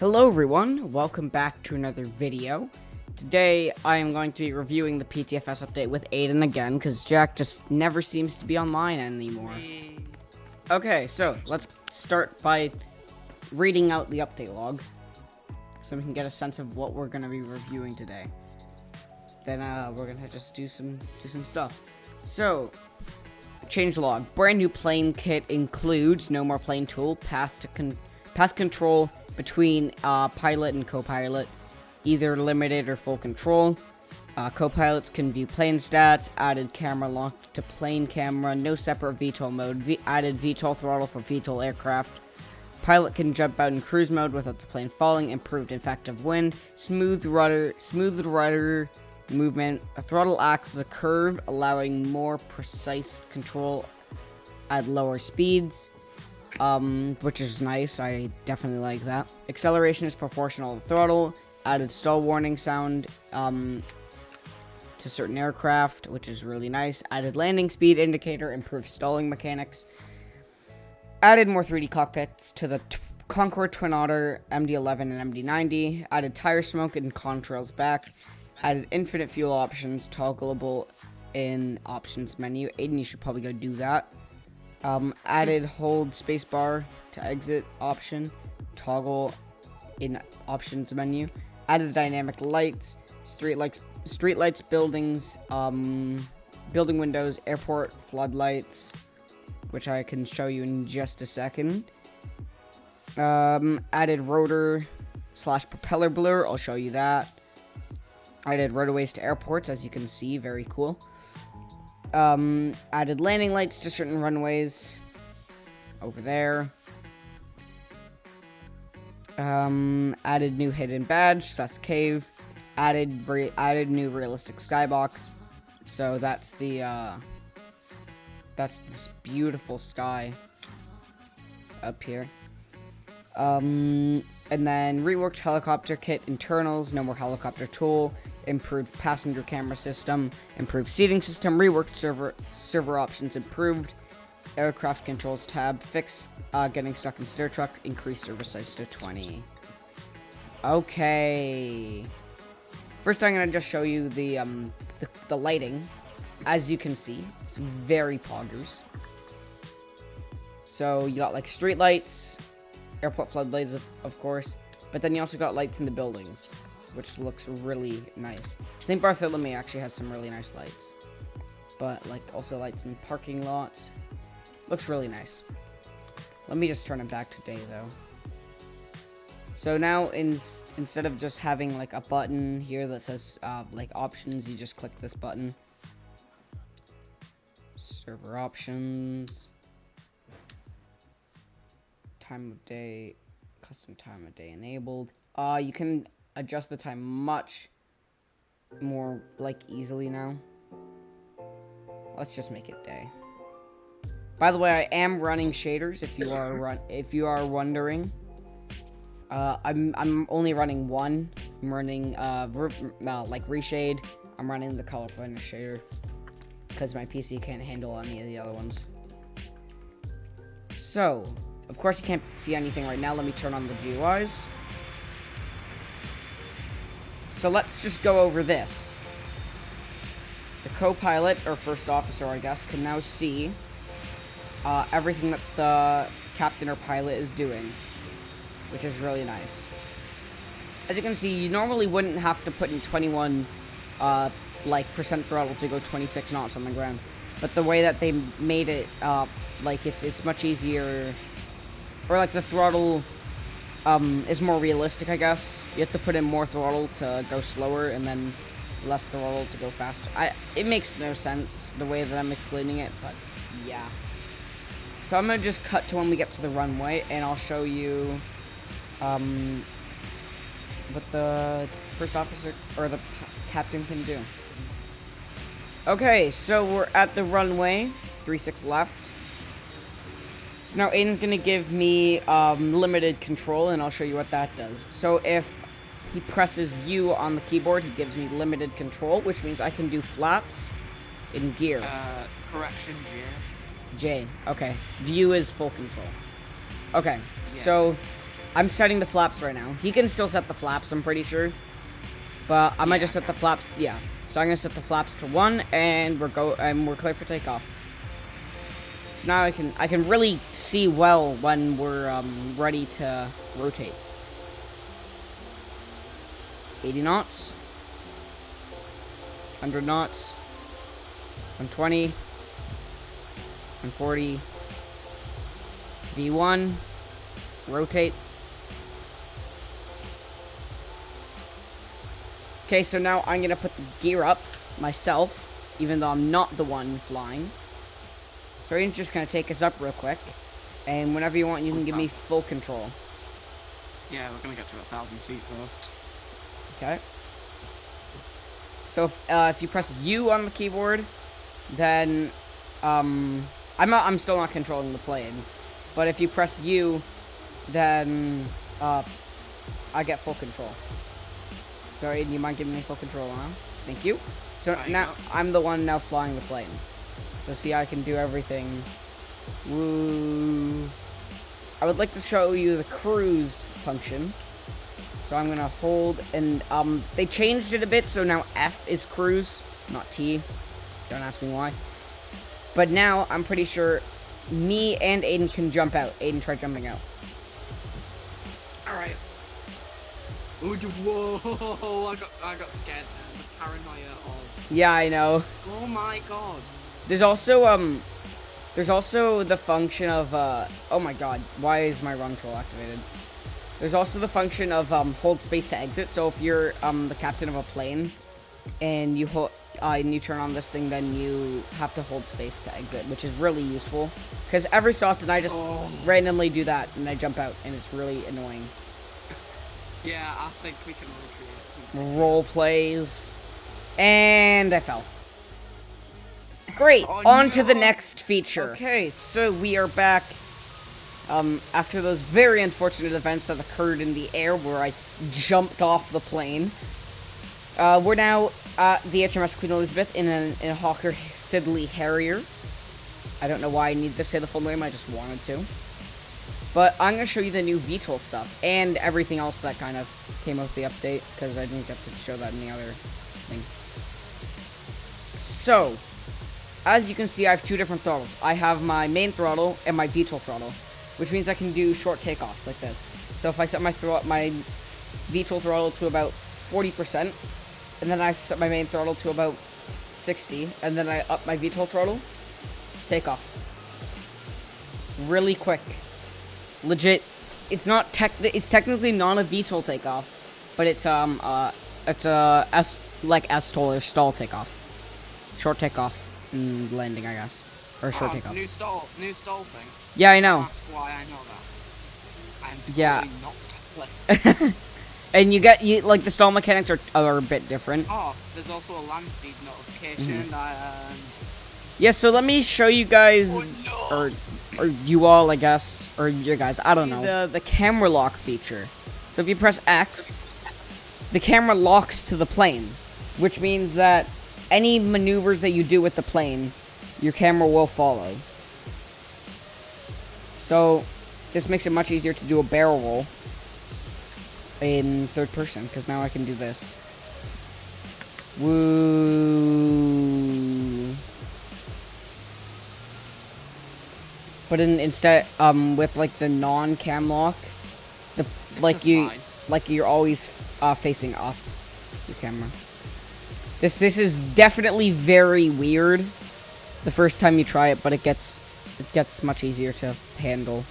Hello everyone, welcome back to another video. Today I am going to be reviewing the PTFS update with Aiden again, because Jack just never seems to be online anymore. Okay, so let's start by reading out the update log, so we can get a sense of what we're going to be reviewing today. Then we're going to just do some stuff. So, change log. Brand new plane kit includes no more plane tool, pass control between pilot and co-pilot, either limited or full control. Co-pilots can view plane stats, added camera locked to plane camera, no separate VTOL mode, added VTOL throttle for VTOL aircraft. Pilot can jump out in cruise mode without the plane falling, improved effective wind, smooth rudder movement. A throttle acts as a curve, allowing more precise control at lower speeds. Which is nice. I definitely like that. Acceleration is proportional to throttle. Added stall warning sound to certain aircraft, which is really nice. Added landing speed indicator, improved stalling mechanics. Added more 3D cockpits to the Concorde Twin Otter, MD-11 and MD-90. Added tire smoke and contrails back. Added infinite fuel options, toggleable in options menu. Aiden, you should probably go do that. Added hold spacebar to exit option, toggle in options menu. Added dynamic lights, street lights, buildings, building windows, airport floodlights, which I can show you in just a second. Added rotor / propeller blur, I'll show you that. Added rotorways to airports, as you can see, very cool. Added landing lights to certain runways over there. Added new hidden badge, sus cave. Added new realistic skybox. So that's this beautiful sky up here. And then reworked helicopter kit internals, no more helicopter tool. Improved passenger camera system, improved seating system, reworked server options, improved aircraft controls tab, fix getting stuck in stair truck, increased server size to 20. Okay. First, I'm gonna just show you the lighting. As you can see, it's very poggers. So you got like street lights, airport floodlights, of course, but then you also got lights in the buildings, which looks really nice. St. Bartholomew actually has some really nice lights, but like also lights in parking lots. Looks really nice. Let me just turn it back to day though. So now instead of just having like a button here that says like options, you just click this button. Server options. Time of day, custom time of day enabled. You can adjust the time much more like easily now. Let's just make it day. By the way, I am running shaders if you are wondering. I'm only running one. I'm running like reshade. I'm running the color finish shader because my PC can't handle any of the other ones. So, of course you can't see anything right now. Let me turn on the GUIs. So let's just go over this. The co-pilot, or first officer, I guess, can now see everything that the captain or pilot is doing, which is really nice. As you can see, you normally wouldn't have to put in 21 percent throttle to go 26 knots on the ground, but the way that they made it, like it's much easier, or like the throttle is more realistic, I guess. You have to put in more throttle to go slower, and then less throttle to go faster. It makes no sense the way that I'm explaining it, but yeah. So I'm gonna just cut to when we get to the runway, and I'll show you what the first officer or the captain can do. Okay, so we're at the runway, 36 left. So now Aiden's gonna give me limited control, and I'll show you what that does. So if he presses U on the keyboard, he gives me limited control, which means I can do flaps in gear. Correction, J. Okay. View is full control. Okay. Yeah. So I'm setting the flaps right now. He can still set the flaps, I'm pretty sure. But I might just set the flaps. Yeah. So I'm gonna set the flaps to 1, and we're clear for takeoff. So now I can really see well when we're ready to rotate. 80 knots. 100 knots. 120. 140. V1. Rotate. Okay, so now I'm gonna put the gear up myself, even though I'm not the one flying. So Aiden's just gonna take us up real quick, and whenever you want, you can give me full control. Yeah, we're gonna get to 1,000 feet first. Okay. So if you press U on the keyboard, then I'm still not controlling the plane, but if you press U, then I get full control. So Aiden, you mind giving me full control now? Thank you. So now I'm the one now flying the plane. So see, I can do everything. Woo! I would like to show you the cruise function. So I'm gonna hold, and they changed it a bit, so now F is cruise, not T. Don't ask me why. But now I'm pretty sure me and Aiden can jump out. Aiden, try jumping out. Alright. Whoa! I got scared there. The paranoia of. Yeah, I know. Oh my god. There's also the function of oh my god, why is my run tool activated? There's also the function of hold space to exit. So if you're the captain of a plane and you turn on this thing, then you have to hold space to exit, which is really useful because every so often I just randomly do that and I jump out, and it's really annoying. Yeah, I think we can recreate something. Role plays, and I fell. Great, Oh, on to no. the next feature. Okay, so we are back after those very unfortunate events that occurred in the air where I jumped off the plane. We're now at the HMS Queen Elizabeth in a Hawker Siddeley Harrier. I don't know why I need to say the full name, I just wanted to. But I'm going to show you the new VTOL stuff and everything else that kind of came out with the update, because I didn't get to show that in the other thing. So, as you can see, I have two different throttles. I have my main throttle and my VTOL throttle, which means I can do short takeoffs like this. So if I set my VTOL throttle to about 40%, and then I set my main throttle to about 60, and then I up my VTOL throttle, takeoff. Really quick. Legit. It's technically not a VTOL takeoff, but it's a S-TOL or stall takeoff. Short takeoff and landing, I guess. Or short takeoff. New stall thing. Yeah, I know. Ask why I know that. I'm totally not stalling. And you like the stall mechanics are a bit different. Oh, there's also a land speed notification. Yeah, so let me show you guys, Oh, no. or you all, I guess, or you guys, I don't know. The camera lock feature. So if you press X, the camera locks to the plane, which means that any maneuvers that you do with the plane, your camera will follow. So this makes it much easier to do a barrel roll in third person, because now I can do this. Woo! But instead, with like the non-cam lock, you're always facing up your camera. This is definitely very weird the first time you try it, but it gets much easier to handle.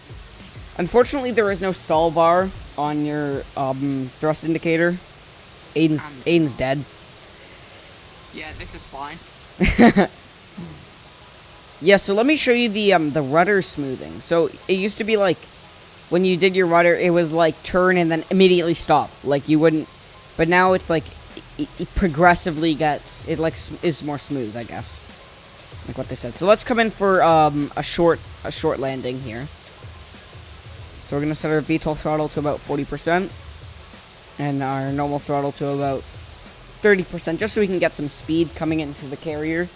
Unfortunately, there is no stall bar on your thrust indicator. Aiden's dead. Yeah, this is fine. Yeah, so let me show you the rudder smoothing. So it used to be like when you did your rudder, it was like turn and then immediately stop. Like you wouldn't, but now it's like it progressively gets is more smooth, I guess. Like what they said. So let's come in for a short landing here. So we're gonna set our VTOL throttle to about 40% and our normal throttle to about 30%, just so we can get some speed coming into the carrier.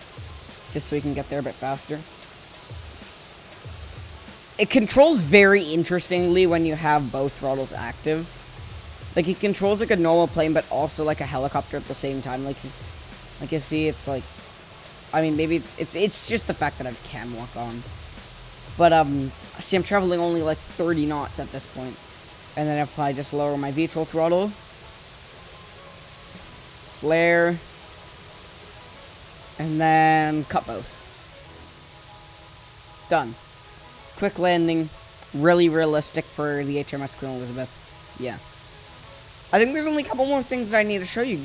Just so we can get there a bit faster. it controls very interestingly when you have both throttles active. Like, it controls like a normal plane, but also like a helicopter at the same time. Like you see, it's like, I mean, maybe it's just the fact that I have cam lock on. But see, I'm traveling only like 30 knots at this point. And then if I just lower my VTOL throttle, flare, and then cut both. Done. Quick landing, really realistic for the HMS Queen Elizabeth. Yeah. I think there's only a couple more things that I need to show you.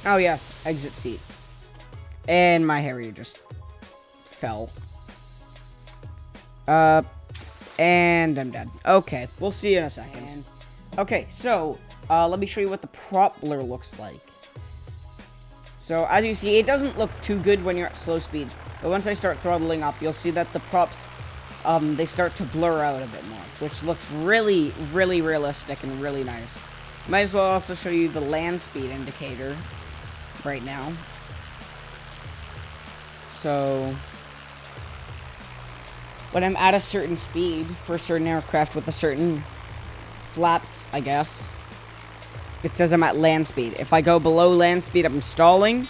Oh yeah, exit seat. And my Harrier just fell. And I'm dead. Okay, we'll see you in a second. Okay, so, let me show you what the propeller looks like. So, as you see, it doesn't look too good when you're at slow speeds. But once I start throttling up, you'll see that the props, they start to blur out a bit more. Which looks really, really realistic and really nice. Might as well also show you the land speed indicator right now. So, when I'm at a certain speed for a certain aircraft with a certain flaps, I guess, it says I'm at land speed. If I go below land speed, I'm stalling.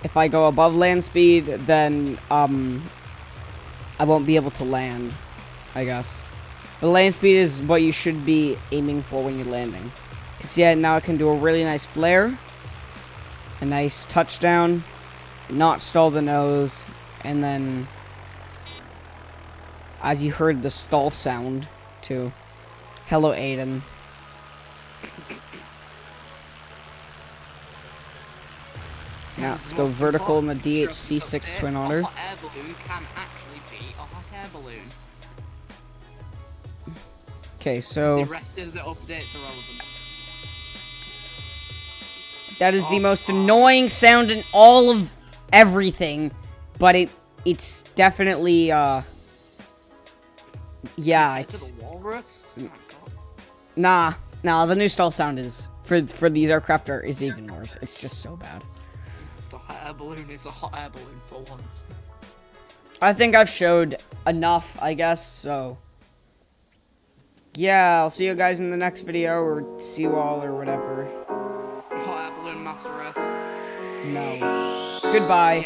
If I go above land speed, then I won't be able to land, I guess. The land speed is what you should be aiming for when you're landing. Because yeah, now I can do a really nice flare, a nice touchdown, not stall the nose, and then, as you heard the stall sound, too. Hello, Aiden. Now let's go vertical in the DHC-6 Twin Otter. A hot air balloon can actually be a hot air balloon. Okay, so The rest of the updates are relevant. that is the most annoying sound in all of everything, but it's definitely yeah, it's the walrus? Oh my God. nah, the new stall sound is for these aircraft is even worse. It's just so bad. The hot air balloon is a hot air balloon for once. I think I've showed enough, I guess, so yeah, I'll see you guys in the next video, or see you all, or whatever. Hot air balloon master race. No. Goodbye.